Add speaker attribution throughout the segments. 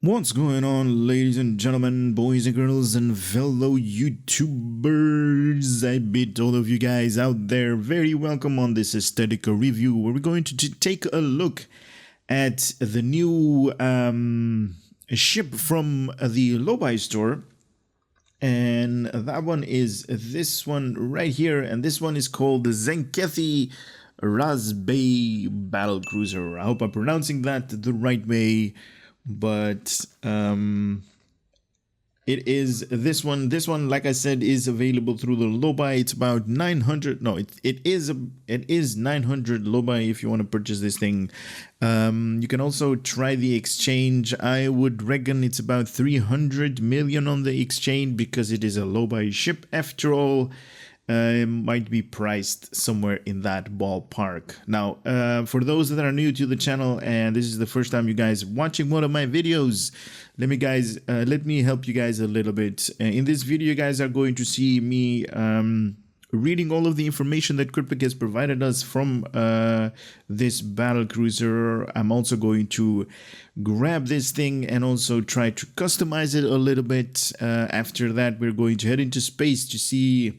Speaker 1: What's going on, ladies and gentlemen, boys and girls, and fellow YouTubers? I bid all of you guys out there very welcome on this aesthetic review where we're going to take a look at the new ship from the Lobi store. And that one is this one right here, and this one is called the Tzenkethi Rhas'bej Battlecruiser. I hope I'm pronouncing that the right way. But it is this one, like I said, is available through the Lobi. It's about 900. No, it is 900 Lobi if you want to purchase this thing. You can also try the exchange. I would reckon it's about 300 million on the exchange because it is a Lobi ship after all. It might be priced somewhere in that ballpark. Now, for those that are new to the channel and this is the first time you guys watching one of my videos, let me help you guys a little bit. In this video, you guys are going to see me reading all of the information that Cryptic has provided us from this battlecruiser. I'm also going to grab this thing and also try to customize it a little bit. After that, we're going to head into space to see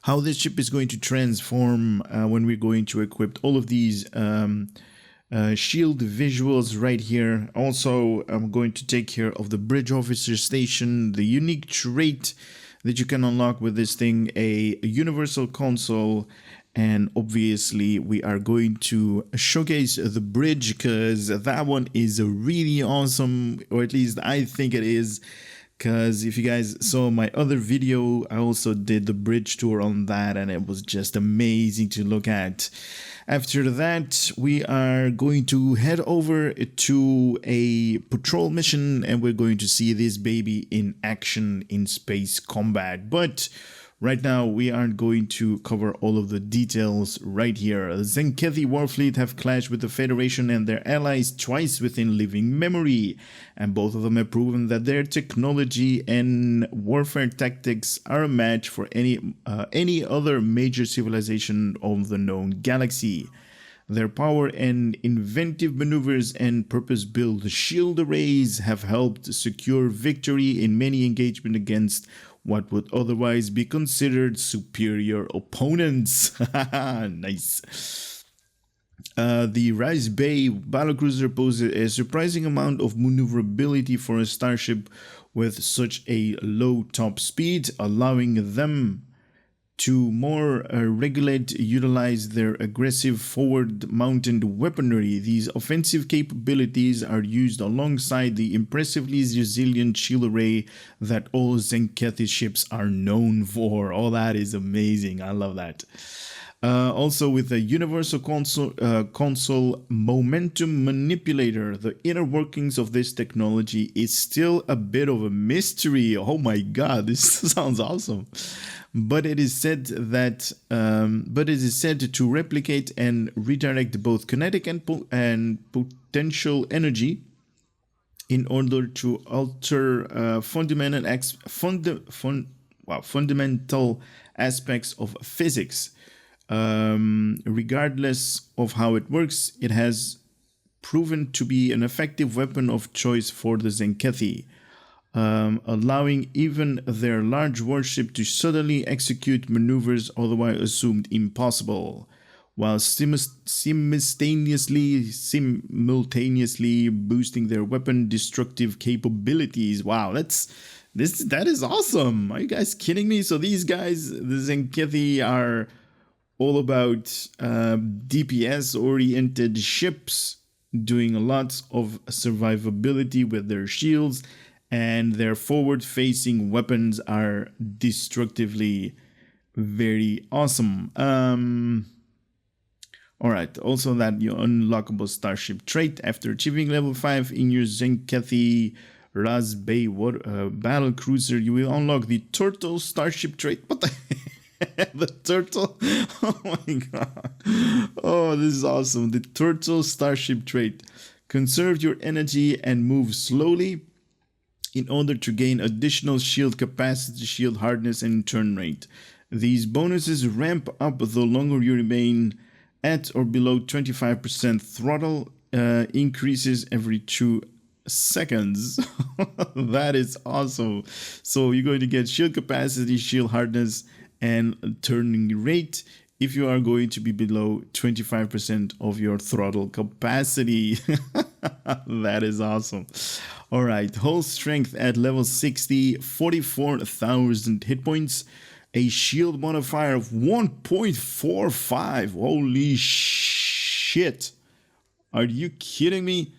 Speaker 1: how this ship is going to transform when we're going to equip all of these shield visuals right here. Also, I'm going to take care of the bridge officer station, the unique trait that you can unlock with this thing, a universal console, and obviously we are going to showcase the bridge because that one is really awesome, or at least I think it is. Because if you guys saw my other video, I also did the bridge tour on that and it was just amazing to look at. After that, we are going to head over to a patrol mission and we're going to see this baby in action in space combat. But right now, we aren't going to cover all of the details right here. The Tzenkethi Warfleet have clashed with the Federation and their allies twice within living memory, and both of them have proven that their technology and warfare tactics are a match for any other major civilization of the known galaxy. Their power and inventive maneuvers and purpose-built shield arrays have helped secure victory in many engagements against what would otherwise be considered superior opponents. Nice. The Rhas'bej Battlecruiser poses a surprising amount of maneuverability for a starship with such a low top speed, allowing them to more utilize their aggressive forward-mounted weaponry. These offensive capabilities are used alongside the impressively resilient shield array that all Tzenkethi ships are known for. Oh, that is amazing. I love that. Also with the universal console momentum manipulator, the inner workings of this technology is still a bit of a mystery. Oh my god, this sounds awesome. But it is said that to replicate and redirect both kinetic and potential energy in order to alter fundamental aspects of physics. Regardless of how it works, it has proven to be an effective weapon of choice for the Tzenkethi, allowing even their large warship to suddenly execute maneuvers otherwise assumed impossible, while simultaneously boosting their weapon destructive capabilities. Wow, that is awesome. Are you guys kidding me? So these guys, the Tzenkethi, are all about DPS-oriented ships, doing lots of survivability with their shields, and their forward-facing weapons are destructively very awesome. Alright, also that your unlockable Starship Trait. After achieving level 5 in your Tzenkethi Rhas'bej Battlecruiser, you will unlock the Turtle Starship Trait. What the the turtle? Oh my god. Oh, this is awesome. The Turtle Starship Trait. Conserve your energy and move slowly in order to gain additional shield capacity, shield hardness, and turn rate. These bonuses ramp up the longer you remain at or below 25% throttle increases every 2 seconds. That is awesome. So you're going to get shield capacity, shield hardness, and turning rate if you are going to be below 25% of your throttle capacity. That is awesome. All right, hull strength at level 60, 44,000 hit points, a shield modifier of 1.45. Holy shit. Are you kidding me?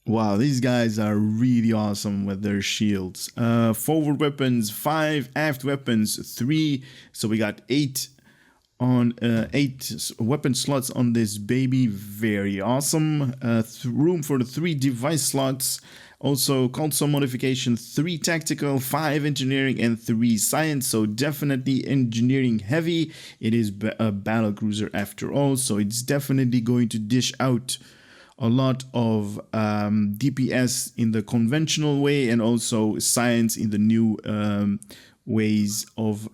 Speaker 1: Wow, these guys are really awesome with their shields. Forward weapons 5, aft weapons 3. So we got 8 on 8 weapon slots on this baby. Very awesome. Room for the 3 device slots. Also console modification 3 tactical, 5 engineering, and 3 science. So definitely engineering heavy. It is a battle cruiser after all, so it's definitely going to dish out a lot of DPS in the conventional way, and also science in the new ways of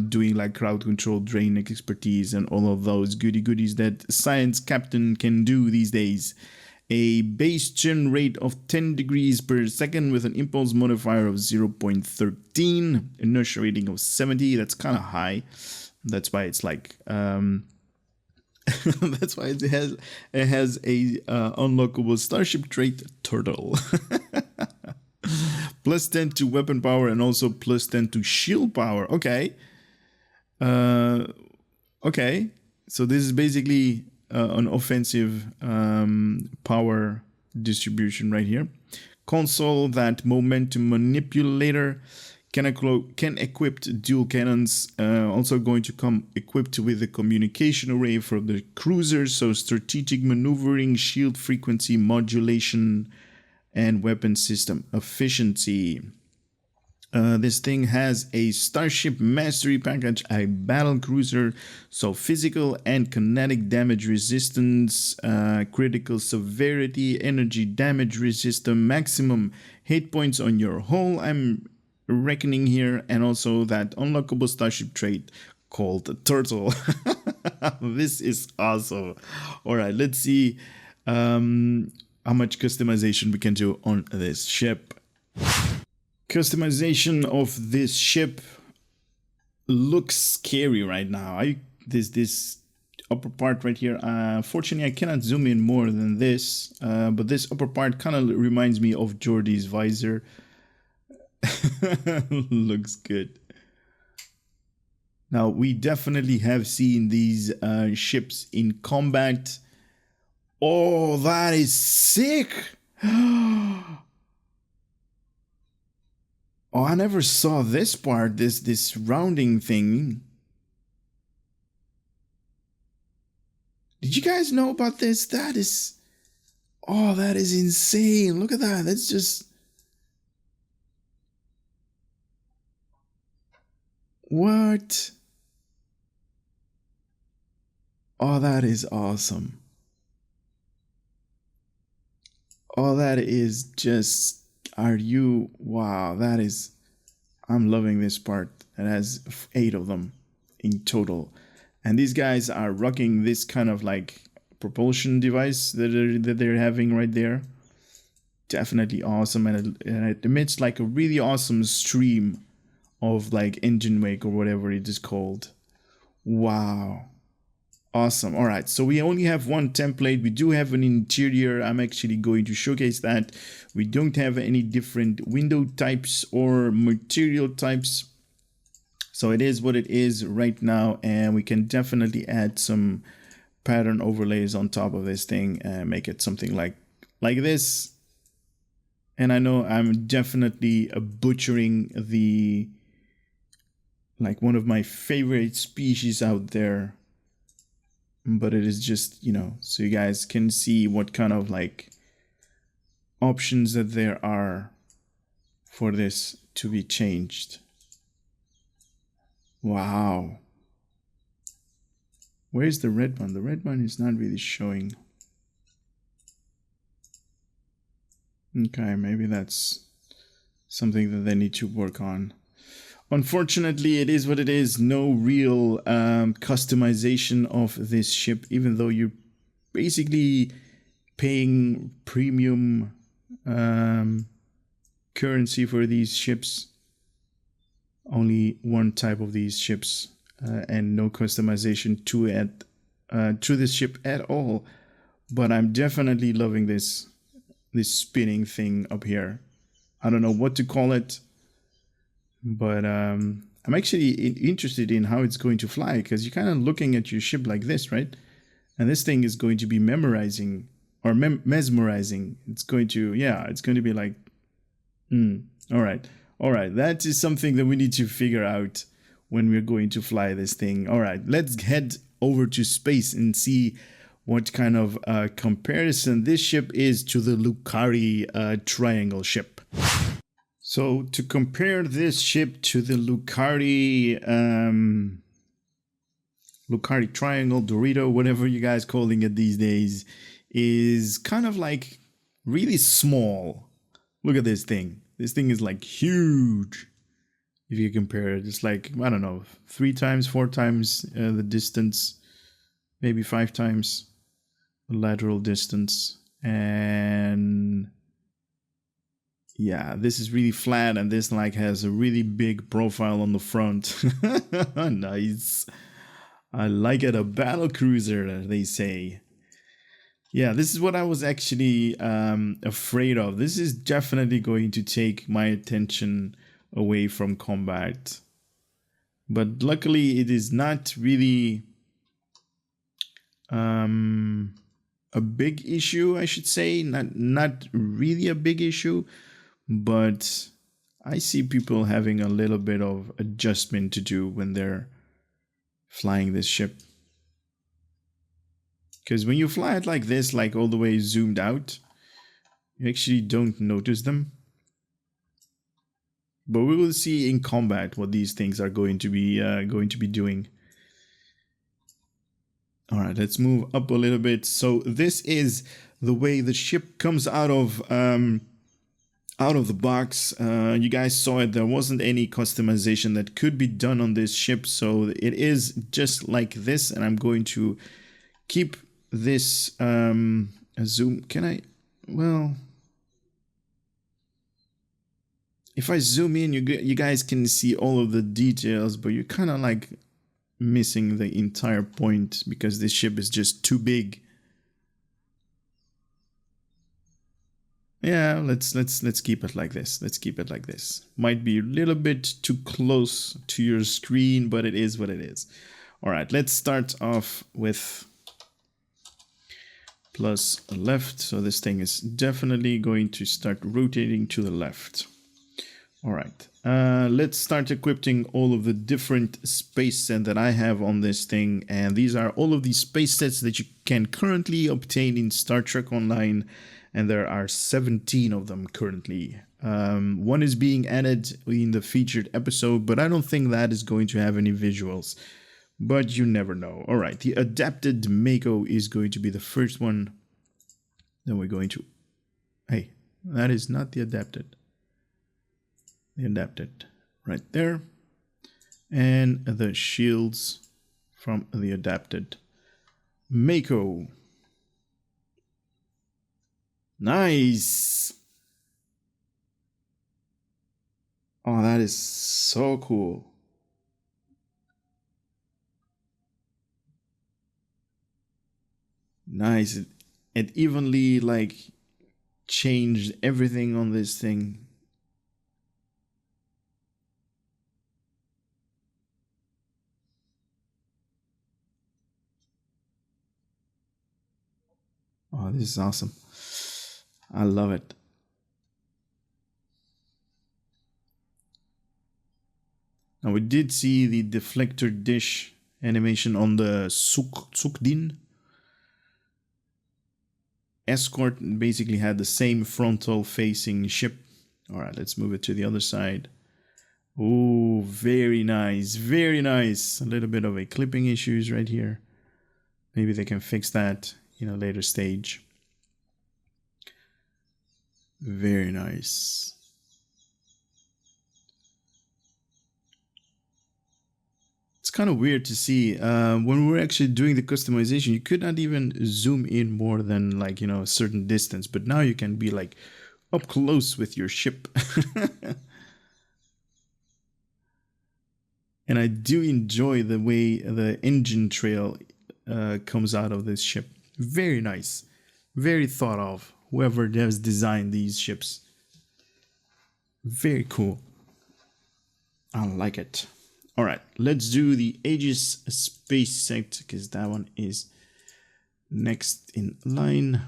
Speaker 1: doing like crowd control, drain expertise, and all of those goodies that science captain can do these days. A base turn rate of 10 degrees per second with an impulse modifier of 0.13, inertia rating of 70. That's kind of high. That's why it's like that's why it has a unlockable Starship Trait turtle. Plus 10 to weapon power and also plus 10 to shield power. Okay. Okay. So this is basically an offensive power distribution right here. Console, that momentum manipulator can equip dual cannons. Also going to come equipped with a communication array for the cruiser. So strategic maneuvering, shield frequency modulation, and weapon system efficiency. This thing has a Starship Mastery Package, a battle cruiser, so physical and kinetic damage resistance, critical severity, energy damage resistance, maximum hit points on your hull, I'm reckoning here, and also that unlockable Starship trait called the Turtle. This is awesome. All right, let's see how much customization we can do on this ship. Customization of this ship looks scary right now. This upper part right here, fortunately I cannot zoom in more than this, but this upper part kind of reminds me of Geordie's visor. Looks good. Now we definitely have seen these ships in combat. Oh, that is sick. Oh, I never saw this part, this rounding thing. Did you guys know about this? That is, oh, that is insane. Look at that. That's just, what? Oh, that is awesome. Oh, that is just, are you, wow, that is, I'm loving this part. It has 8 of them in total. And these guys are rocking this kind of like propulsion device that they're having right there. Definitely awesome. And it emits like a really awesome stream of like engine wake or whatever it is called. Wow. Awesome. All right, so we only have one template. We do have an interior. I'm actually going to showcase that. We don't have any different window types or material types. So it is what it is right now, and we can definitely add some pattern overlays on top of this thing and make it something like this. And I know I'm definitely butchering the, like, one of my favorite species out there. But it is just, you know, so you guys can see what kind of like options that there are for this to be changed. Wow. Where's the red one? The red one is not really showing. Okay, maybe that's something that they need to work on. Unfortunately, it is what it is. No real customization of this ship, even though you're basically paying premium currency for these ships. Only one type of these ships, and no customization to this ship at all. But I'm definitely loving this spinning thing up here. I don't know what to call it, but I'm actually interested in how it's going to fly, because you're kind of looking at your ship like this, right? And this thing is going to be memorizing or mesmerizing. It's going to, yeah, it's going to be like, all right. That is something that we need to figure out when we're going to fly this thing. All right, let's head over to space and see what kind of comparison this ship is to the Kari triangle ship. So to compare this ship to the Kari triangle, Dorito, whatever you guys calling it these days, is kind of like really small. Look at this thing. This thing is like huge. If you compare it, it's like, I don't know, 3 times, 4 times the distance, maybe 5 times the lateral distance. And yeah, this is really flat, and this like has a really big profile on the front. Nice. I like it, a battlecruiser, they say. Yeah, this is what I was actually afraid of. This is definitely going to take my attention away from combat. But luckily, it is not really a big issue, I should say. Not really a big issue, but I see people having a little bit of adjustment to do when they're flying this ship. Because when you fly it like this, like all the way zoomed out, you actually don't notice them. But we will see in combat what these things are going to be doing. All right, let's move up a little bit. So this is the way the ship comes out of the box. You guys saw it. There wasn't any customization that could be done on this ship, so it is just like this. And I'm going to keep this zoom. Can I? Well, if I zoom in, you guys can see all of the details, but you're kind of like missing the entire point because this ship is just too big. Yeah, let's keep it like this. Let's keep it like this. Might be a little bit too close to your screen, but it is what it is. All right, let's start off with plus left. So this thing is definitely going to start rotating to the left. All right, let's start equipping all of the different space sets that I have on this thing. And these are all of these space sets that you can currently obtain in Star Trek Online. And there are 17 of them currently. One is being added in the featured episode, but I don't think that is going to have any visuals. But you never know. All right, the adapted Mako is going to be the first one. Then we're going to... Hey, that is not the adapted. The adapted right there. And the shields from the adapted Mako. Nice. Oh, that is so cool. Nice. It evenly like changed everything on this thing. Oh, this is awesome. I love it. Now we did see the deflector dish animation on the Sukdin. Escort basically had the same frontal facing ship. All right, let's move it to the other side. Oh, very nice. Very nice. A little bit of a clipping issues right here. Maybe they can fix that in a later stage. Very nice. It's kind of weird to see. When we're actually doing the customization, you could not even zoom in more than like, you know, a certain distance. But now you can be like up close with your ship. And I do enjoy the way the engine trail comes out of this ship. Very nice. Very thought of. Whoever has designed these ships. Very cool. I like it. All right, let's do the Aegis space set because that one is next in line.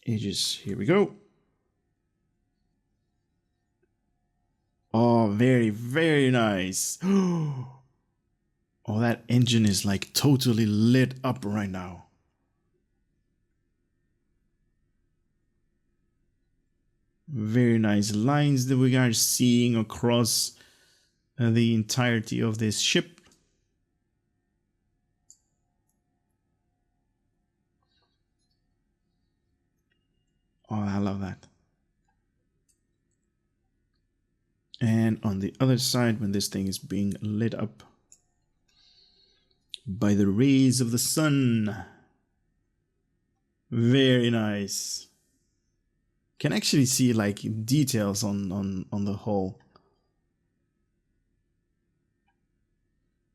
Speaker 1: Aegis, here we go. Oh, very, very nice. Oh, that engine is like totally lit up right now. Very nice lines that we are seeing across the entirety of this ship. Oh, I love that. And on the other side, when this thing is being lit up by the rays of the sun. Very nice. Can actually see like details on the hull.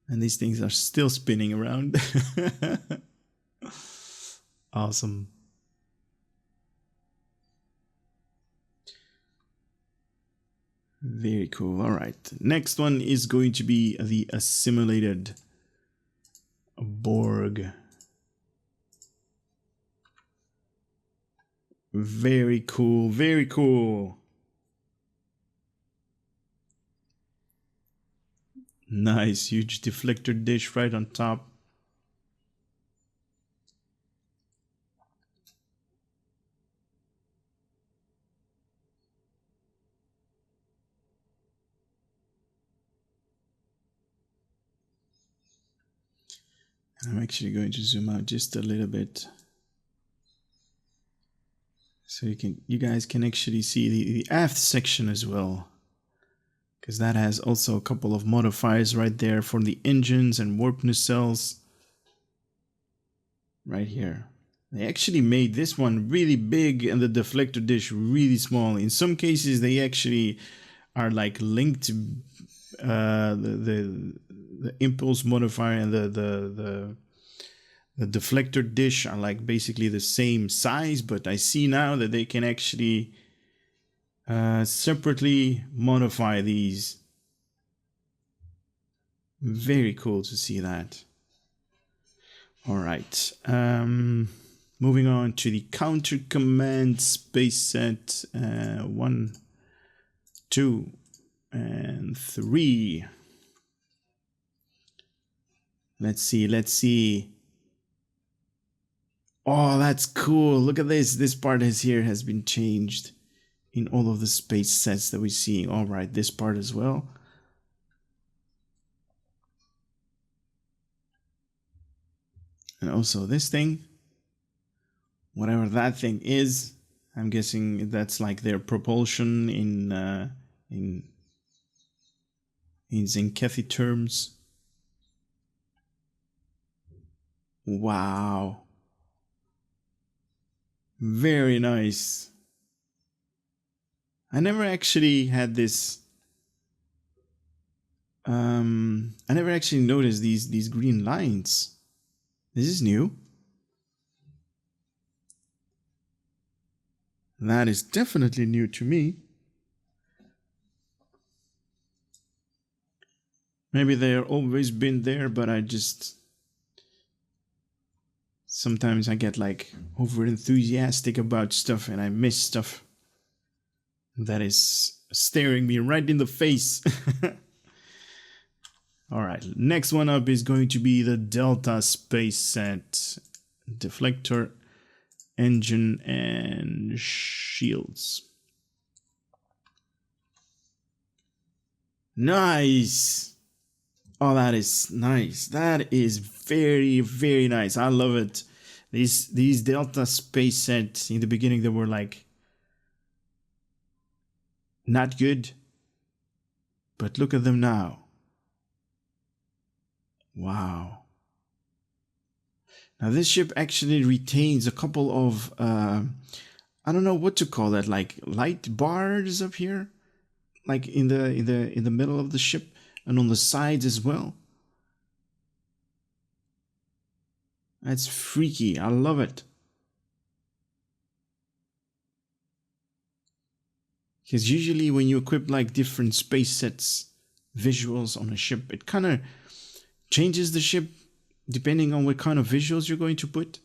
Speaker 1: And these things are still spinning around. Awesome. Very cool. All right. Next one is going to be the assimilated Borg. Very cool. Very cool. Nice. Huge deflector dish right on top. I'm actually going to zoom out just a little bit, so you guys can actually see the aft section as well, because that has also a couple of modifiers right there for the engines and warp nacelles. Right here, they actually made this one really big and the deflector dish really small. In some cases, they actually are like linked to the impulse modifier and the deflector dish are like basically the same size, but I see now that they can actually separately modify these. Very cool to see that. All right, moving on to the counter command space set 1, 2, and 3. Let's see. Oh, that's cool. Look at this. This part has been changed in all of the space sets that we're seeing. All right, this part as well. And also this thing. Whatever that thing is, I'm guessing that's like their propulsion in Tzenkethi terms. Wow. Very nice. I never actually had this. I never actually noticed these green lines. This is new. That is definitely new to me. Maybe they've always been there, but I just... Sometimes I get like over enthusiastic about stuff and I miss stuff that is staring me right in the face. All right, next one up is going to be the Delta Space set. Deflector, engine, and shields. Nice. Oh, that is nice. That is very, very nice. I love it. These Delta Space sets in the beginning, they were like not good, but look at them now. Wow. Now this ship actually retains a couple of I don't know what to call that, like light bars up here, like in the middle of the ship and on the sides as well. That's freaky. I love it. Because usually when you equip like different space sets visuals on a ship, it kind of changes the ship depending on what kind of visuals you're going to put.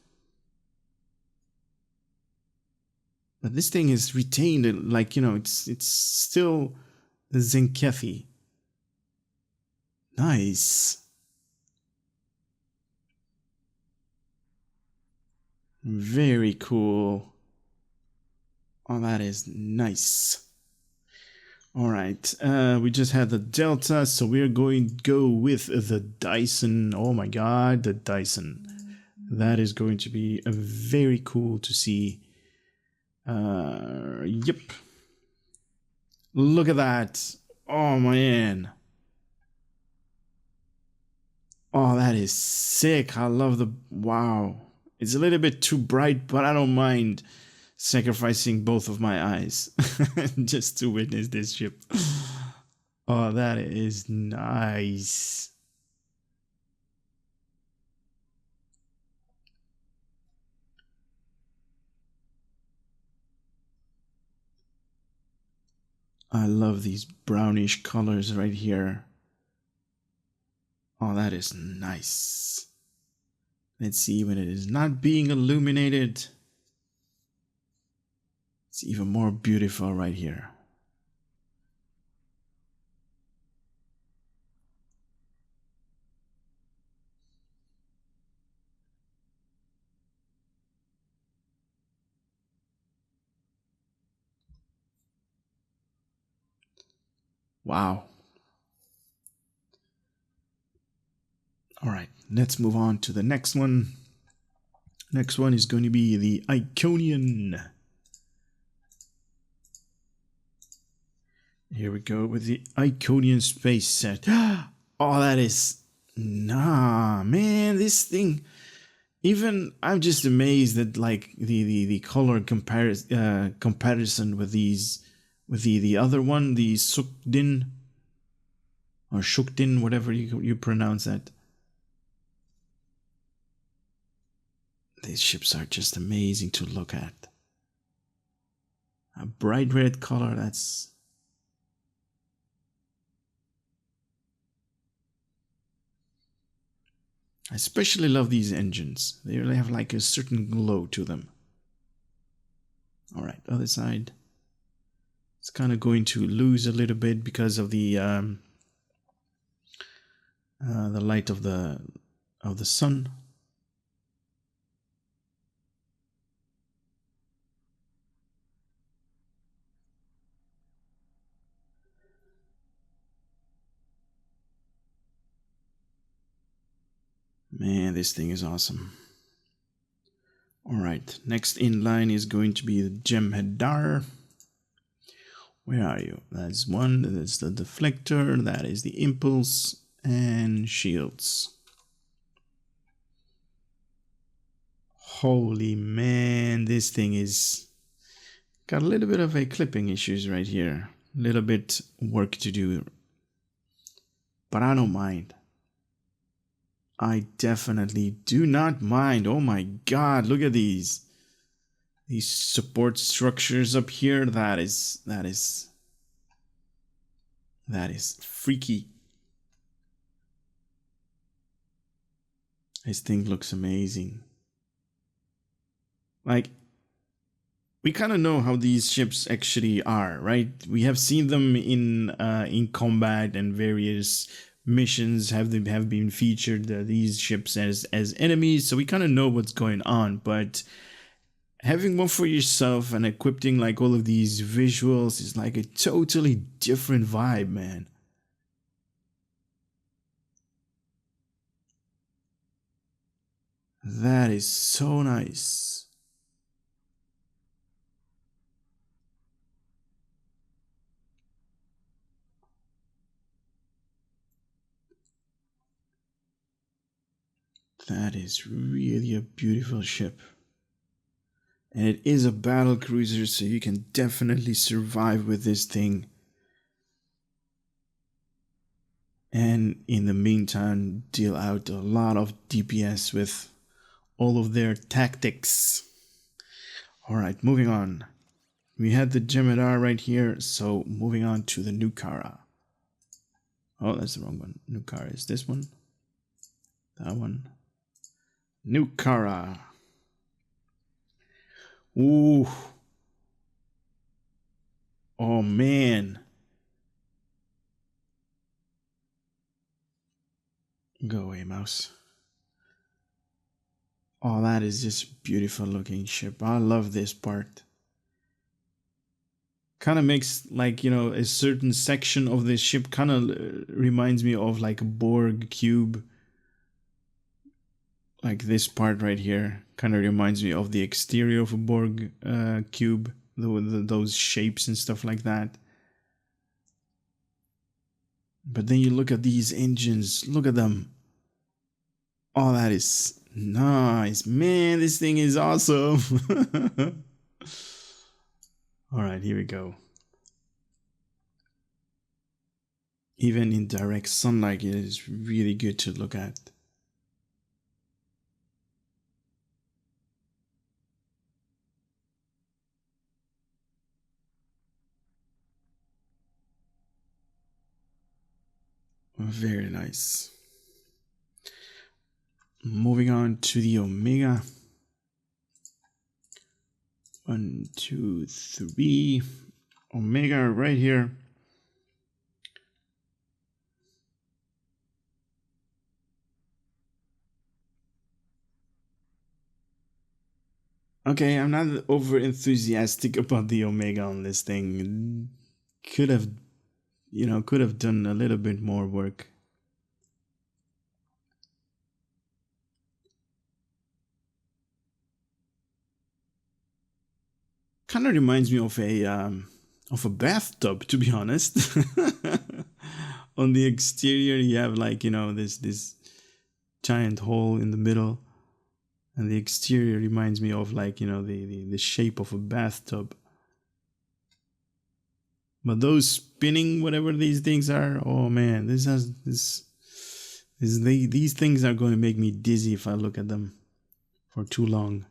Speaker 1: But this thing is retained, like, you know, it's still the Tzenkethi. Nice. Very cool. Oh, that is nice. All right, we just had the Delta, so we're going to go with the Dyson. Oh my god, the Dyson. That is going to be a very cool to see. Yep. Look at that. Oh man. Oh, that is sick. I love the... Wow. It's a little bit too bright, but I don't mind sacrificing both of my eyes just to witness this ship. Oh, that is nice. I love these brownish colors right here. Oh, that is nice. Let's see when it is not being illuminated. It's even more beautiful right here. Wow. All right, let's move on to the next one. Next one is going to be the Iconian. Here we go with the Iconian space set. Oh, that is... Nah, man, this thing... Even I'm just amazed that like the color comparison with these with the other one, the Sukdin or Shukdin, whatever you pronounce that. These ships are just amazing to look at. A bright red color, that's... I especially love these engines. They really have like a certain glow to them. Alright, other side. It's kind of going to lose a little bit because of the light of the sun. Man, this thing is awesome. Alright, next in line is going to be the Jem'Hadar. Where are you? That's one, that's the deflector, that is the impulse, and shields. Holy man, this thing is... got a little bit of a clipping issues right here. A little bit work to do. But I don't mind. I definitely do not mind. Oh my god, look at these support structures up here. That is freaky. This thing looks amazing. Like, we kind of know how these ships actually are, right? We have seen them in combat, and various missions have been featured these ships as enemies, so we kind of know what's going on. But having one for yourself and equipping like all of these visuals is like a totally different vibe, man. That is so nice. That is really a beautiful ship. And it is a battle cruiser, so you can definitely survive with this thing. And in the meantime, deal out a lot of DPS with all of their tactics. Alright, moving on. We had the Jem'Hadar right here, so moving on to the Nukara. Oh, that's the wrong one. Nukara is this one. That one. Nukara. Ooh. Oh, man. Go away, mouse. Oh, that is just beautiful looking ship. I love this part. Kind of makes, like, you know, a certain section of this ship kind of reminds me of like a Borg cube. Like this part right here kind of reminds me of the exterior of a Borg cube. Those shapes and stuff like that. But then you look at these engines. Look at them. Oh, that is nice. Man, this thing is awesome. Alright, here we go. Even in direct sunlight, it is really good to look at. Very nice. Moving on to the Omega. 1, 2, 3. Omega right here. Okay, I'm not over enthusiastic about the Omega on this thing. Could have, you know, could have done a little bit more work. Kind of reminds me of a bathtub, to be honest. On the exterior, you have, like, you know, this giant hole in the middle, and the exterior reminds me of, like, you know, the shape of a bathtub. But those spinning, whatever these things are, oh man, these things are going to make me dizzy if I look at them for too long.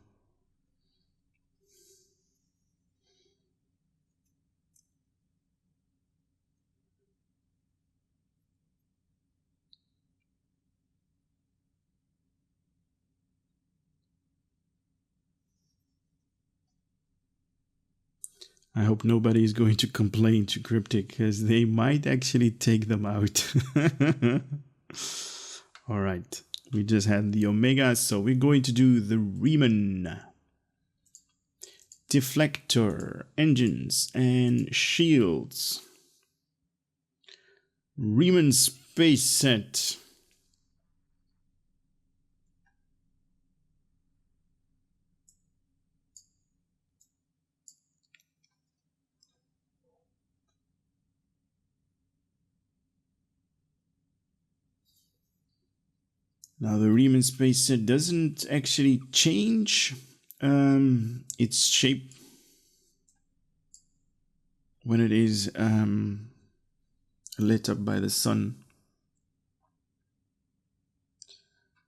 Speaker 1: I hope nobody is going to complain to Cryptic, because they might actually take them out. All right, we just had the Omega, so we're going to do the Riemann. Deflector, engines, and shields. Riemann Space set. Now the Riemann Space set doesn't actually change its shape when it is lit up by the sun.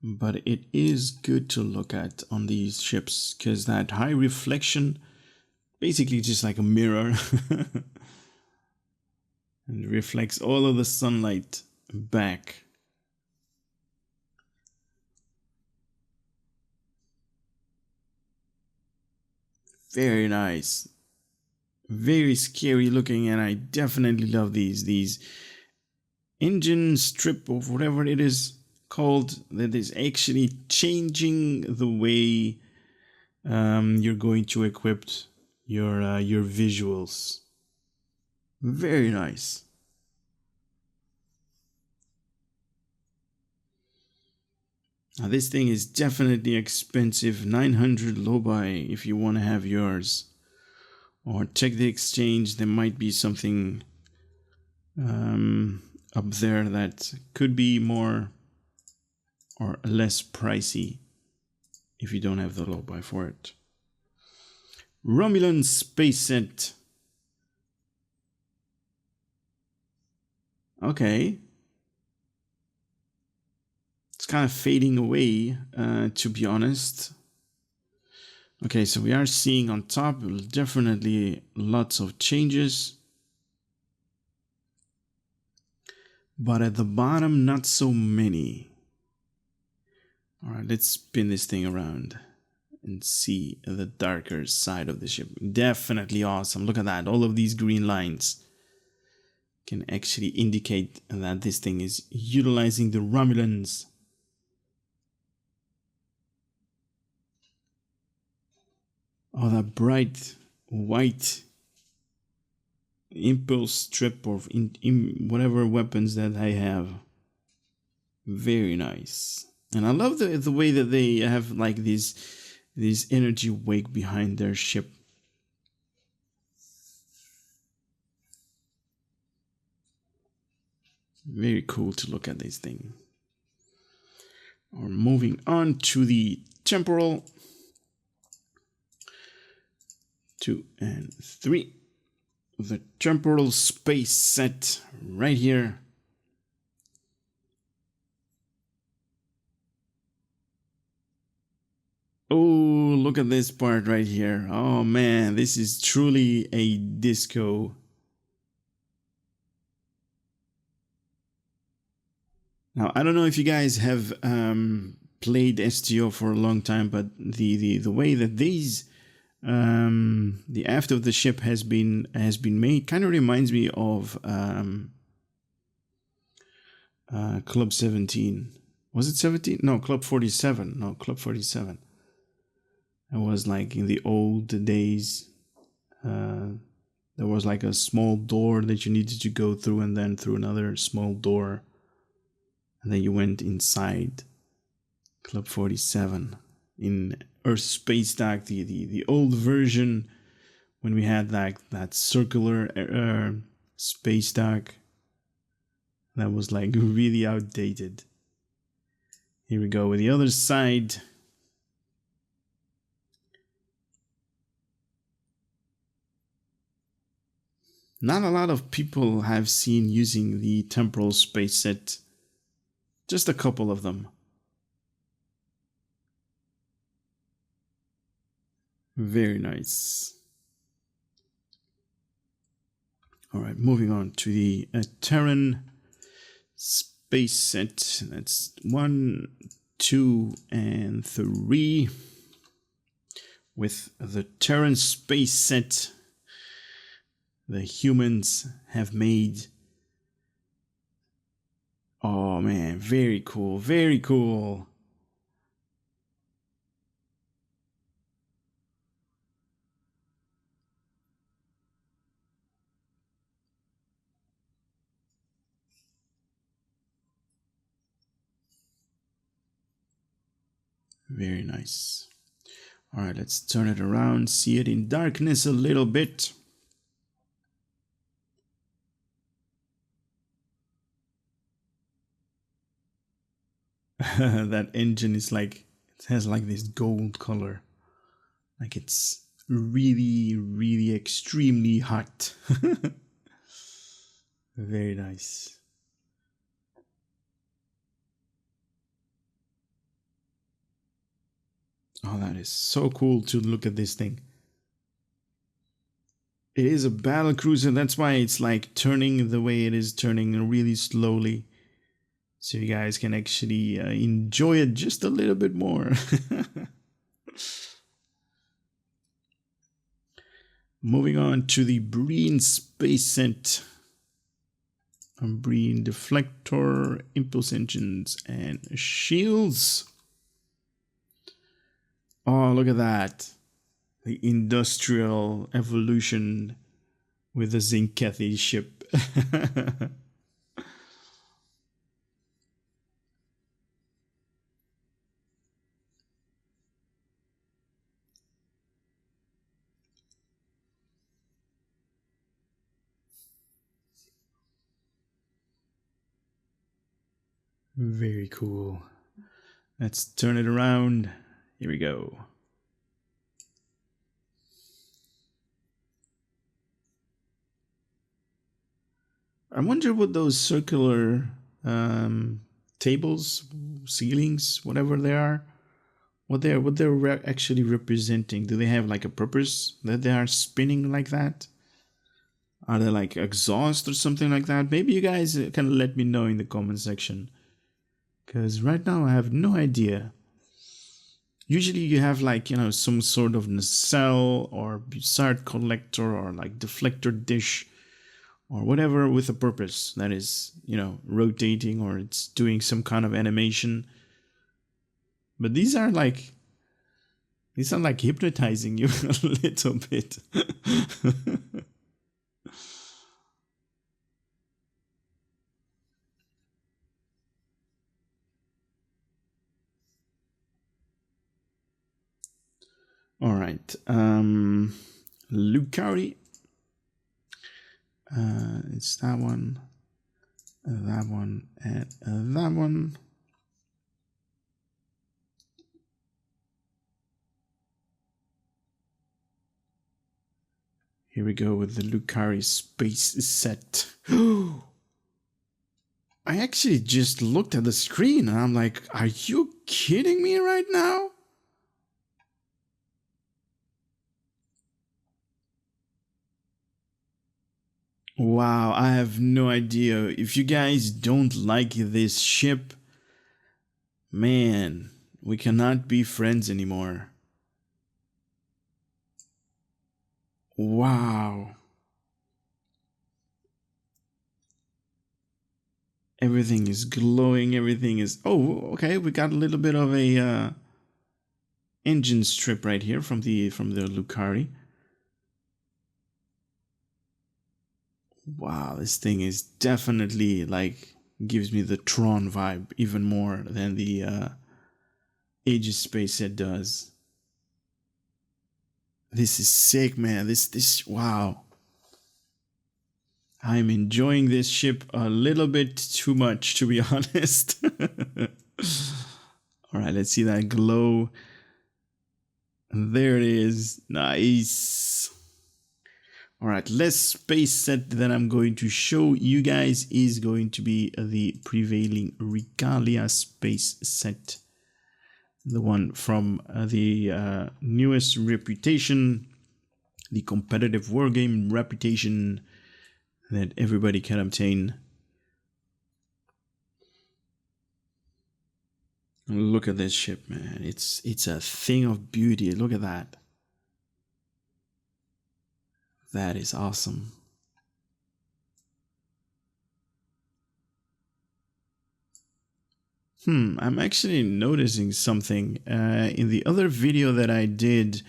Speaker 1: But it is good to look at on these ships, because that high reflection, basically just like a mirror, and reflects all of the sunlight back. Very nice. Very scary looking, and I definitely love these engine strip or whatever it is called, that is actually changing the way you're going to equip your visuals. Very nice. Now this thing is definitely expensive. 900 Lobi if you want to have yours. Or check the exchange, there might be something up there that could be more or less pricey if you don't have the Lobi for it. Romulan Space set. Okay. It's kind of fading away, to be honest. Okay, so we are seeing on top definitely lots of changes. But at the bottom, not so many. All right, let's spin this thing around and see the darker side of the ship. Definitely awesome. Look at that. All of these green lines can actually indicate that this thing is utilizing the Romulans. Oh, that bright white impulse strip of whatever weapons that I have. Very nice. And I love the way that they have like this energy wake behind their ship. Very cool to look at this thing. Or moving on to the temporal. 2 and 3. The Temporal Space set right here. Oh, look at this part right here. Oh man, this is truly a disco. Now, I don't know if you guys have played STO for a long time, but the way that these the aft of the ship has been made kind of reminds me of Club 17. Was it 17? No, Club 47. No, Club 47. It was like in the old days. There was like a small door that you needed to go through, and then through another small door, and then you went inside Club 47 in Earth Space Dock, the old version, when we had that circular space dock that was like really outdated. Here we go with the other side. Not a lot of people have seen using the Temporal Space set. Just a couple of them. Very nice. All right, moving on to the Terran Space set. That's 1, 2, and 3. With the Terran Space set, the humans have made. Oh man, very cool, very cool. Very nice. All right, let's turn it around, see it in darkness a little bit. That engine is like, it has like this gold color. Like it's really, really extremely hot. Very nice. Oh, that is so cool to look at this thing. It is a battle cruiser, that's why it's like turning the way it is turning really slowly. So you guys can actually enjoy it just a little bit more. Moving on to the Riemann Space set. Riemann deflector, impulse engines, and shields. Oh, look at that. The industrial evolution with the Tzenkethi ship. Very cool. Let's turn it around. Here we go. I wonder what those circular tables, ceilings, whatever they are, what they're actually representing. Do they have like a purpose that they are spinning like that? Are they like exhaust or something like that? Maybe you guys can let me know in the comment section, because right now I have no idea. Usually you have like, you know, some sort of nacelle or Bussard collector or like deflector dish or whatever with a purpose that is, you know, rotating or it's doing some kind of animation. But these are like hypnotizing you a little bit. All right, Kari. It's that one, and that one. Here we go with the Kari Space set. I actually just looked at the screen and I'm like, are you kidding me right now? Wow, I have no idea. If you guys don't like this ship, man, we cannot be friends anymore. Wow. Everything is glowing, everything is... Oh, okay, we got a little bit of a engine strip right here from the Kari. Wow, this thing is definitely like gives me the Tron vibe even more than the Aegis Space set does. This is sick, man. This wow. I'm enjoying this ship a little bit too much, to be honest. All right, let's see that glow. There it is. Nice. All right, last space set that I'm going to show you guys is going to be the prevailing regalia space set. The one from the newest reputation, the competitive wargame reputation that everybody can obtain. Look at this ship, man. It's a thing of beauty. Look at that. That is awesome. I'm actually noticing something. In the other video that I did,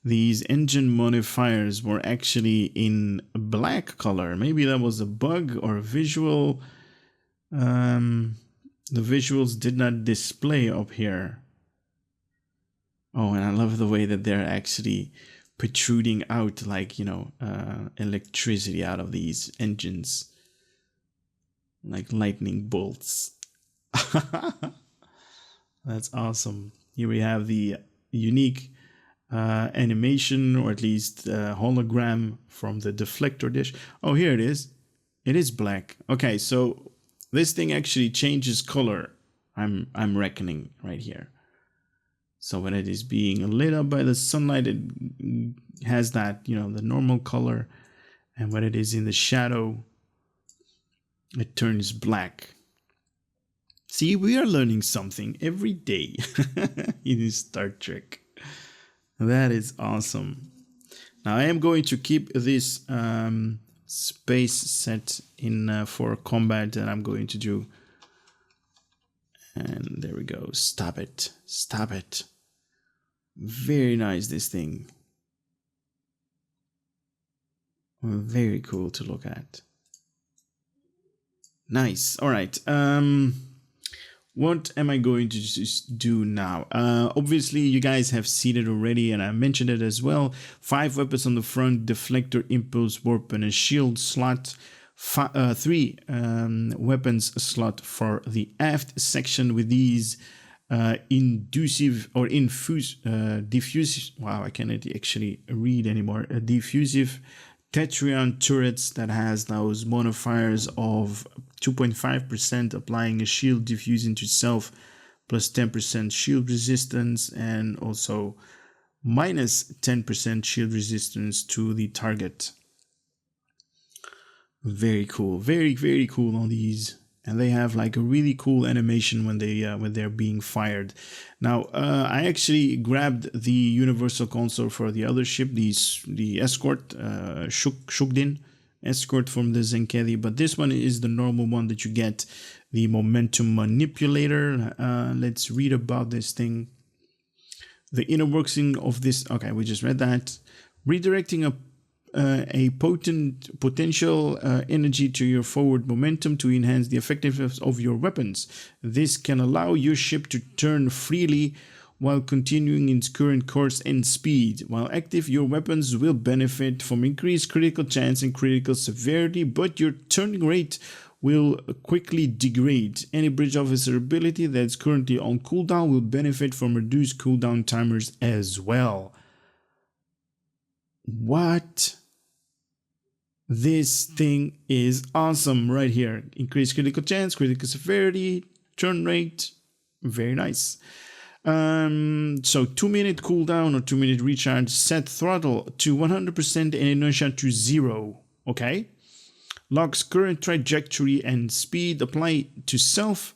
Speaker 1: these engine modifiers were actually in black color. Maybe that was a bug or a visual. The visuals did not display up here. Oh, and I love the way that they're actually protruding out like, you know, electricity out of these engines. Like lightning bolts. That's awesome. Here we have the unique animation, or at least hologram from the deflector dish. Oh, here it is. It is black. Okay, so this thing actually changes color. I'm reckoning right here. So when it is being lit up by the sunlight, it has that, you know, the normal color, and when it is in the shadow, it turns black. See, we are learning something every day in Star Trek. That is awesome. Now I am going to keep this space set in for combat that I'm going to do. And there we go. Stop it. Stop it. Very nice, this thing. Very cool to look at. Nice. All right. What am I going to do now? Obviously, you guys have seen it already, and I mentioned it as well. 5 weapons on the front, deflector, impulse, warp, and a shield slot. 3 weapons slot for the aft section with these inducive or diffuse, wow, I cannot actually read anymore, diffusive Tetrion turrets that has those modifiers of 2.5% applying a shield diffuse into itself, plus 10% shield resistance, and also minus 10% shield resistance to the target. Very cool, very cool on these. And they have like a really cool animation when they're being fired. Now, I actually grabbed the universal console for the other ship, the escort, Shukdin escort from the Tzenkethi, but this one is the normal one that you get, the momentum manipulator. Let's read about this thing. The inner working of this. Okay, we just read that. Redirecting a potential energy to your forward momentum to enhance the effectiveness of your weapons. This can allow your ship to turn freely while continuing its current course and speed. While active, your weapons will benefit from increased critical chance and critical severity, but your turning rate will quickly degrade. Any bridge officer ability that's currently on cooldown will benefit from reduced cooldown timers as well. What? This thing is awesome right here. Increased critical chance, critical severity, turn rate. Very nice. So 2-minute cooldown or 2-minute recharge. Set throttle to 100% and inertia to 0. Okay. Locks current trajectory and speed. Apply to self.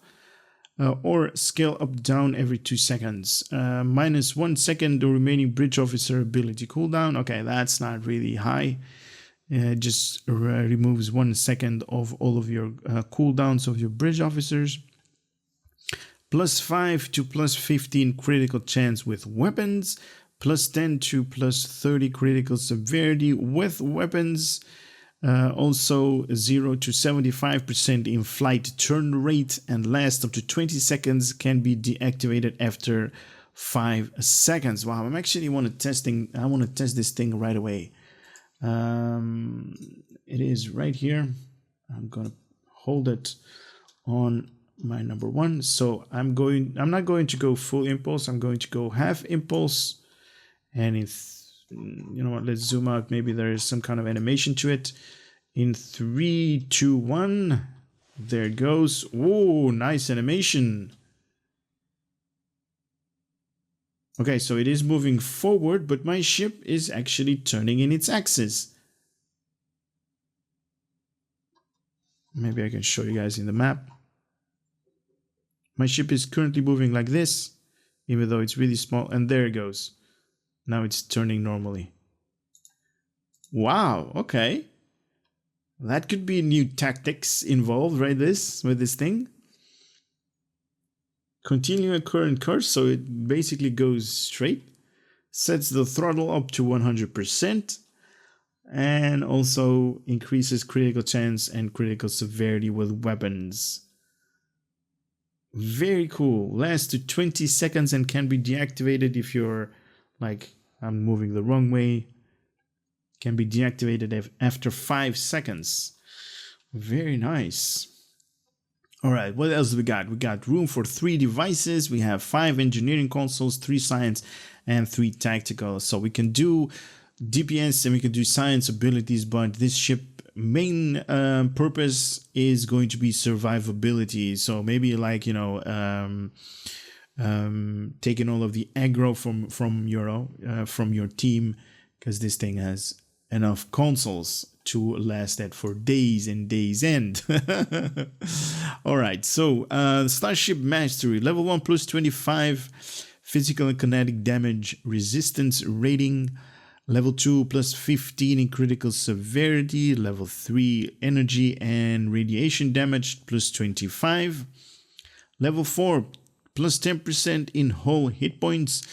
Speaker 1: Or scale up down every 2 seconds. Minus 1 second the remaining bridge officer ability cooldown. Okay, that's not really high. It just removes 1 second of all of your cooldowns of your bridge officers. Plus 5 to plus 15 critical chance with weapons. Plus 10 to plus 30 critical severity with weapons. Also 0 to 75% in flight turn rate, and last up to 20 seconds, can be deactivated after 5 seconds. Wow, I want to test this thing right away. It is right here. I'm gonna hold it on my number 1. So I'm not going to go full impulse. I'm going to go half impulse, and you know what, let's zoom out. Maybe there is some kind of animation to it. In 3, 2, 1, there it goes. Whoa, nice animation. Okay, so it is moving forward, but my ship is actually turning in its axis. Maybe I can show you guys in the map. My ship is currently moving like this, even though it's really small, and there it goes. Now it's turning normally. Wow, okay. That could be new tactics involved, right? With this thing. Continue a current course, so it basically goes straight. Sets the throttle up to 100%. And also increases critical chance and critical severity with weapons. Very cool. Lasts to 20 seconds and can be deactivated if you're like, I'm moving the wrong way. Can be deactivated after 5 seconds. Very nice. All right, what else do we got? We got room for 3 devices. We have 5 engineering consoles, 3 science, and 3 tactical. So we can do DPS and we can do science abilities, but this ship main purpose is going to be survivability. So maybe like, you know, taking all of the aggro from your team, because this thing has enough consoles to last that for days and days end. All right, so Starship Mastery, level 1 plus 25 physical and kinetic damage resistance rating, level 2 plus 15 in critical severity, level 3 energy and radiation damage plus 25, level 4 plus 10% in whole hit points.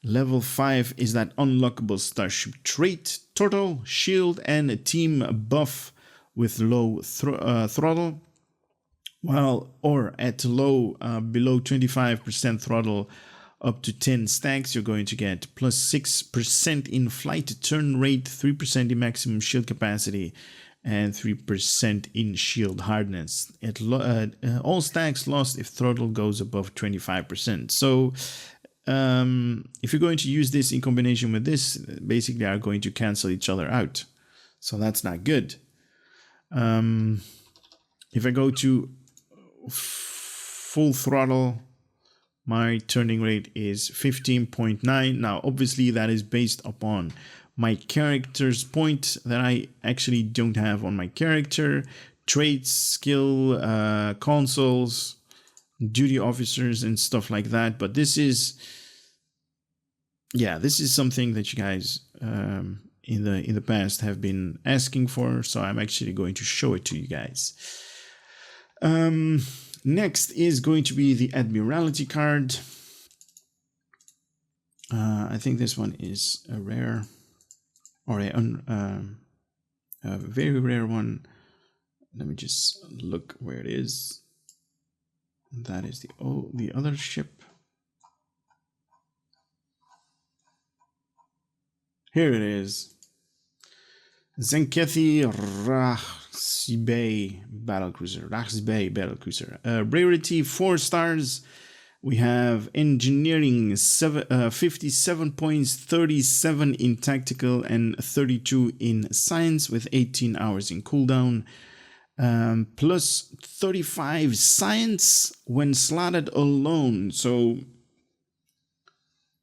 Speaker 1: Level 5 is that unlockable Starship Trait, Turtle, Shield, and a team buff with low throttle. Or at low, below 25% throttle, up to 10 stacks, you're going to get plus 6% in flight turn rate, 3% in maximum shield capacity, and 3% in shield hardness. All stacks lost if throttle goes above 25%. So if you're going to use this in combination with this, basically are going to cancel each other out. So that's not good. If I go to full throttle, my turning rate is 15.9. Now, obviously, that is based upon my character's point that I actually don't have on my character. Traits, skill, consoles, duty officers, and stuff like that. But this is, yeah, this is something that you guys in the past have been asking for. So I'm actually going to show it to you guys. Next is going to be the Admiralty card. I think this one is a rare, or a very rare one. Let me just look where it is. That is the other ship. Here it is. Tzenkethi Rhas'bej Battlecruiser. Rarity 4 stars. We have engineering 57 points, 37 in tactical, and 32 in science, with 18 hours in cooldown. Plus 35 science when slotted alone. So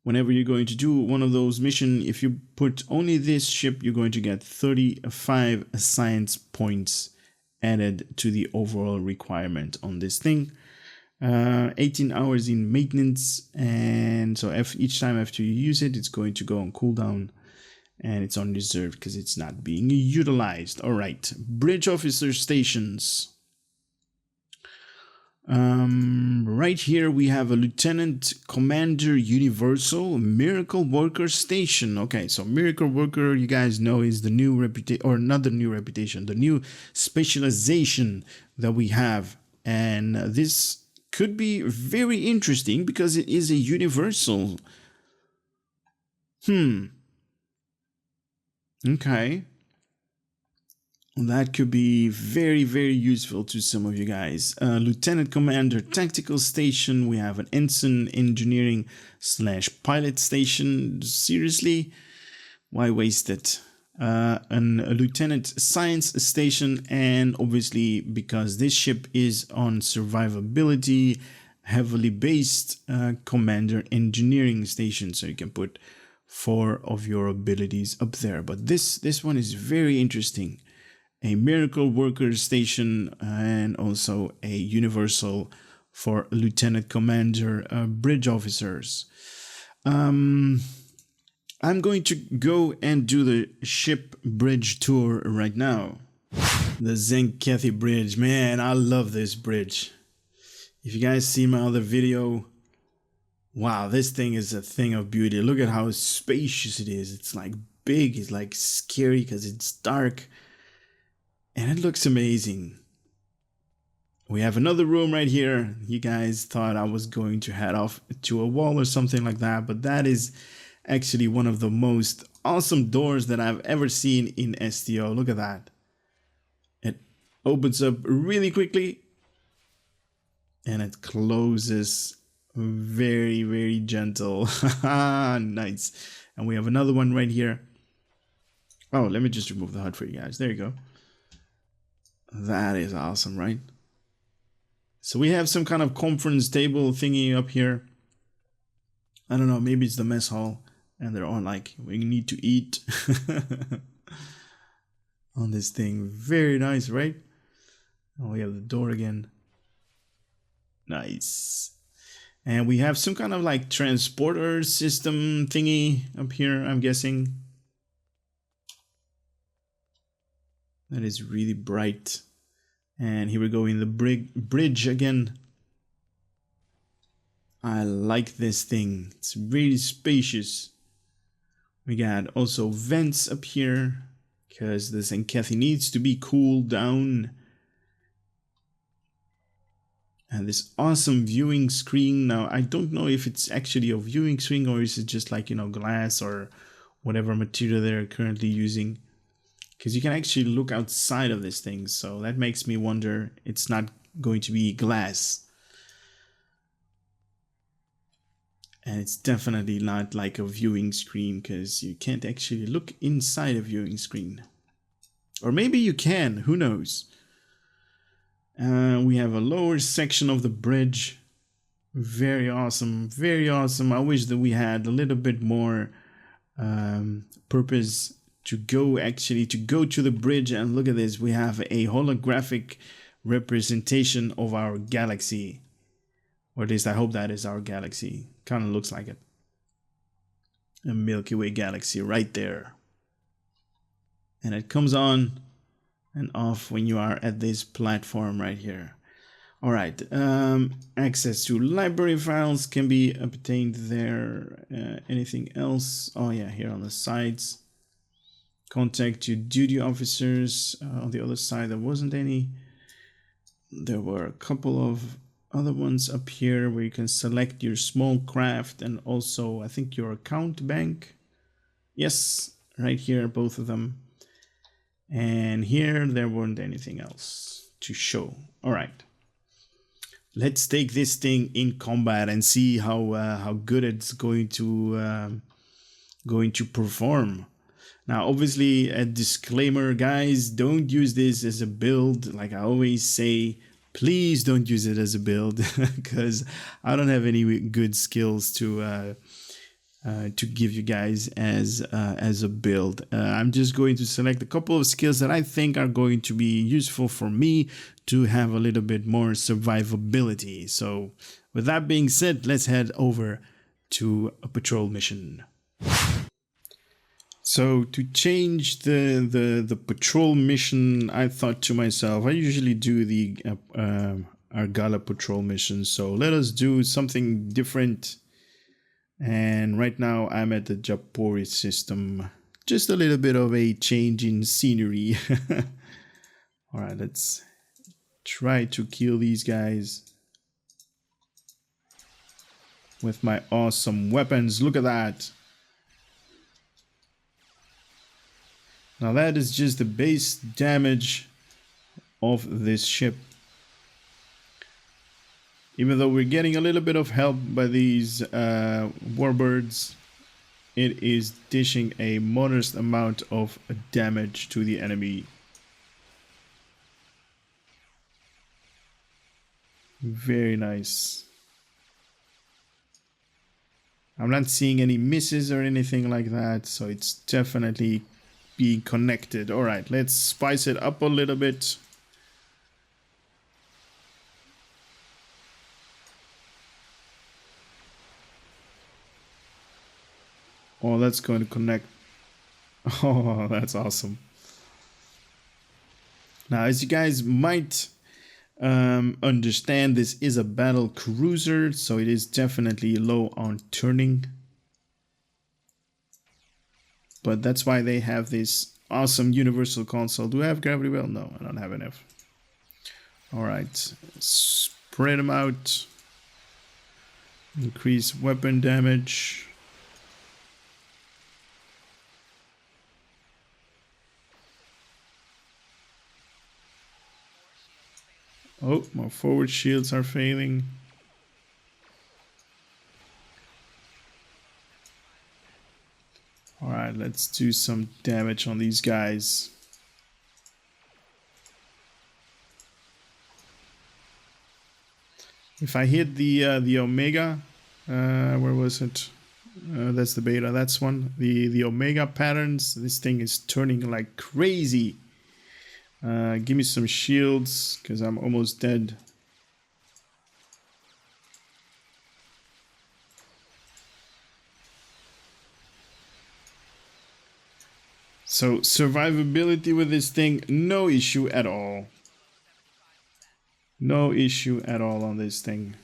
Speaker 1: whenever you're going to do one of those missions, if you put only this ship, you're going to get 35 science points added to the overall requirement on this thing. 18 hours in maintenance, and so each time after you use it, it's going to go on cooldown, and it's unreserved because it's not being utilized. All right, bridge officer stations. Right here we have a Lieutenant Commander Universal Miracle Worker Station. Okay, so Miracle Worker, you guys know, is the new reputation, or not the new reputation, the new specialization that we have, and this could be very interesting because it is a universal. Okay. That could be very, very useful to some of you guys. Lieutenant Commander Tactical Station. We have an Ensign Engineering / Pilot Station. Seriously? Why waste it? A Lieutenant Science Station. And obviously, because this ship is on survivability, heavily based, Commander Engineering Station. So you can put 4 of your abilities up there. But this one is very interesting. A Miracle Worker Station, and also a Universal for Lieutenant Commander Bridge Officers. I'm going to go and do the ship bridge tour right now. The Tzenkethi Bridge. Man, I love this bridge. If you guys see my other video, wow, this thing is a thing of beauty. Look at how spacious it is. It's like big. It's like scary because it's dark. And it looks amazing. We have another room right here. You guys thought I was going to head off to a wall or something like that, but that is actually one of the most awesome doors that I've ever seen in STO. Look at that. It opens up really quickly and it closes very, very gentle. Nice. And we have another one right here. Oh, let me just remove the HUD for you guys. There you go. That is awesome, right? So we have some kind of conference table thingy up here. I don't know, maybe it's the mess hall and they're all like, we need to eat on this thing. Very nice, right? Oh, we have the door again. Nice. And we have some kind of like transporter system thingy up here, I'm guessing. That is really bright. And here we go in the bridge again. I like this thing. It's really spacious. We got also vents up here because the Tzenkethi needs to be cooled down. And this awesome viewing screen. Now, I don't know if it's actually a viewing screen or is it just like, you know, glass or whatever material they're currently using. because you can actually look outside of this thing. So that makes me wonder it's not going to be glass. And it's definitely not like a viewing screen, because you can't actually look inside a viewing screen. Or maybe you can, who knows. We have a lower section of the bridge. Very awesome, very awesome. I wish that we had a little bit more purpose to go to the bridge. And look at this, we have a holographic representation of our galaxy. Or at least I hope that is our galaxy. Kind of looks like it. A Milky Way galaxy right there. And it comes on and off when you are at this platform right here. All right, access to library files can be obtained there. Anything else? Oh yeah, here on the sides. Contact your duty officers. On the other side, there wasn't any. There were a couple of other ones up here where you can select your small craft and also, I think, your account bank. Yes, right here, both of them. And here, there weren't anything else to show. All right. Let's take this thing in combat and see how good it's going to perform. Now, obviously, a disclaimer, guys, don't use this as a build. Like I always say, please don't use it as a build, because I don't have any good skills to give you guys as a build. I'm just going to select a couple of skills that I think are going to be useful for me to have a little bit more survivability. So with that being said, let's head over to a patrol mission. So to change the patrol mission, I thought to myself, I usually do the Argala patrol mission. So let us do something different. And right now I'm at the Japori system. Just a little bit of a change in scenery. All right, let's try to kill these guys with my awesome weapons. Look at that. Now that is just the base damage of this ship. Even though we're getting a little bit of help by these warbirds, it is dishing a modest amount of damage to the enemy. Very nice. I'm not seeing any misses or anything like that, so it's definitely being connected. All right, let's spice it up a little bit. Oh, that's going to connect. Oh, that's awesome. Now, as you guys might understand, this is a battle cruiser, so it is definitely low on turning. But that's why they have this awesome universal console. Do I have gravity well? No, I don't have enough. All right, spread them out. Increase weapon damage. Oh, my forward shields are failing. Alright, let's do some damage on these guys. If I hit the Omega, where was it? That's the beta, that's one. The Omega patterns, this thing is turning like crazy. Give me some shields, because I'm almost dead. So survivability with this thing, no issue at all. No issue at all on this thing.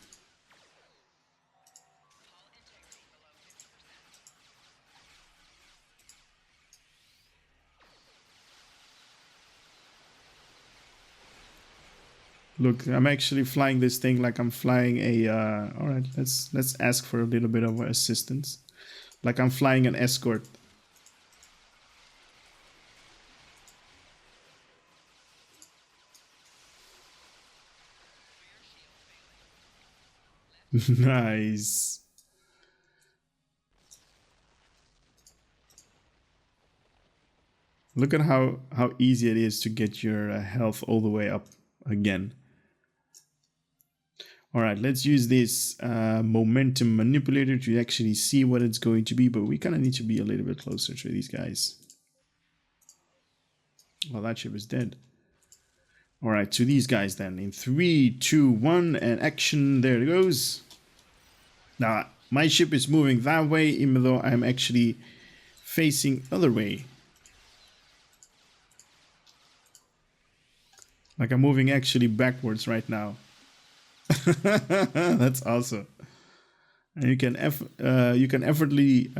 Speaker 1: Look, I'm actually flying this thing like I'm flying a. All right, let's ask for a little bit of assistance, like I'm flying an escort. Nice. Look at how easy it is to get your health all the way up again. All right, let's use this momentum manipulator to actually see what it's going to be, but we kind of need to be a little bit closer to these guys. Well, that ship is dead. All right, to these guys then. In 3, 2, 1, and action. There it goes. Now, my ship is moving that way, even though I'm actually facing other way. Like I'm moving actually backwards right now. That's awesome. And you can effortlessly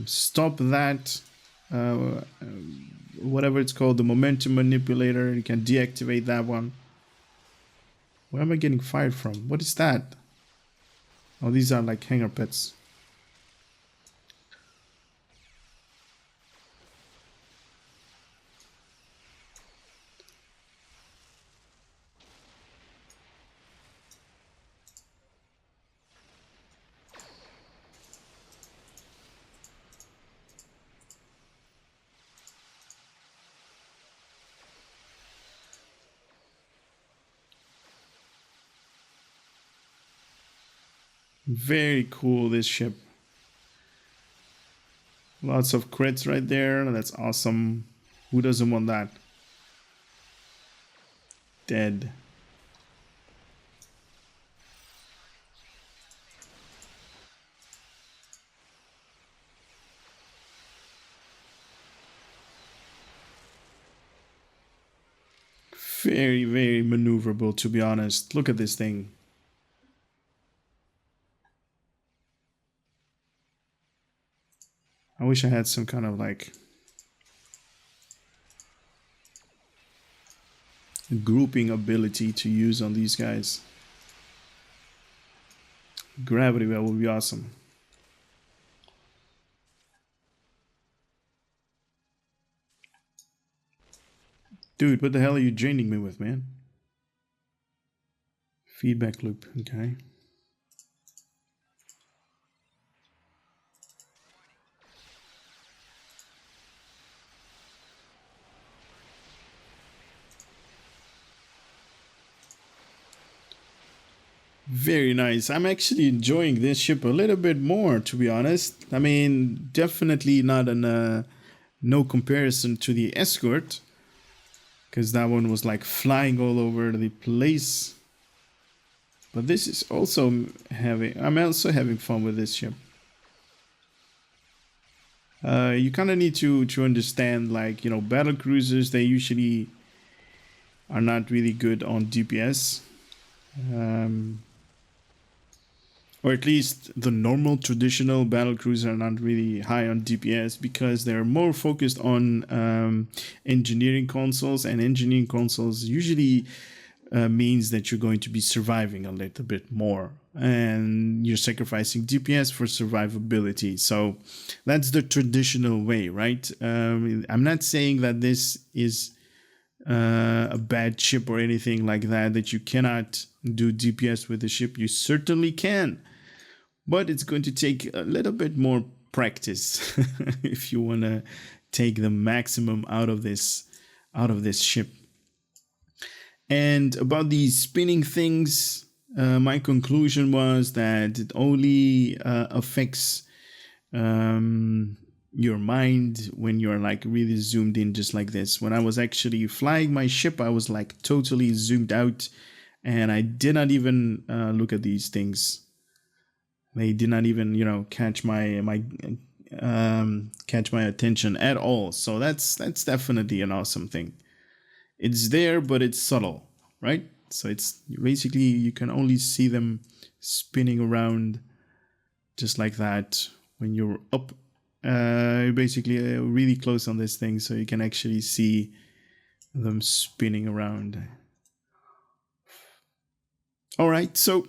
Speaker 1: stop that whatever it's called, the momentum manipulator. You can deactivate that one. Where am I getting fired from? What is that? Oh, these are like hangar pets. Very cool, this ship. Lots of crits right there. That's awesome. Who doesn't want that? Dead. Very, very maneuverable, to be honest. Look at this thing. I wish I had some kind of like grouping ability to use on these guys. Gravity well would be awesome. Dude, what the hell are you draining me with, man? Feedback loop, okay. Very nice. I'm actually enjoying this ship a little bit more, to be honest. I mean, definitely not no comparison to the Escort, because that one was like flying all over the place. But this is also I'm also having fun with this ship. You kind of need to understand, like, you know, battle cruisers, they usually are not really good on DPS. Or at least the normal traditional battlecruisers are not really high on DPS because they're more focused on engineering consoles, and engineering consoles usually means that you're going to be surviving a little bit more and you're sacrificing DPS for survivability. So that's the traditional way, right? I'm not saying that this is a bad ship or anything like that, that you cannot do DPS with the ship. You certainly can. But it's going to take a little bit more practice if you want to take the maximum out of this ship. And about these spinning things, my conclusion was that it only affects your mind when you're like really zoomed in, just like this. When I was actually flying my ship, I was like totally zoomed out, and I did not even look at these things. They did not even, you know, catch my attention at all. So that's definitely an awesome thing. It's there, but it's subtle, right? So it's basically, you can only see them spinning around just like that when you're up, basically really close on this thing, so you can actually see them spinning around. All right, so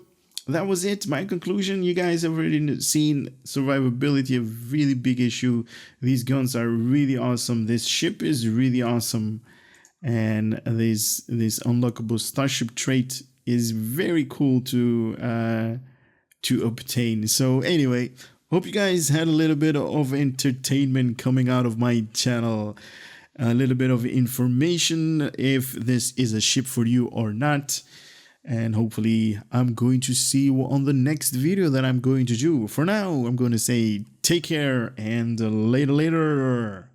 Speaker 1: that was it. My conclusion, you guys have already seen survivability, a really big issue. These guns are really awesome. This ship is really awesome. and this unlockable Starship Trait is very cool to obtain. So anyway, hope you guys had a little bit of entertainment coming out of my channel, a little bit of information if this is a ship for you or not. And hopefully I'm going to see you on the next video that I'm going to do. For now, I'm going to say take care and later.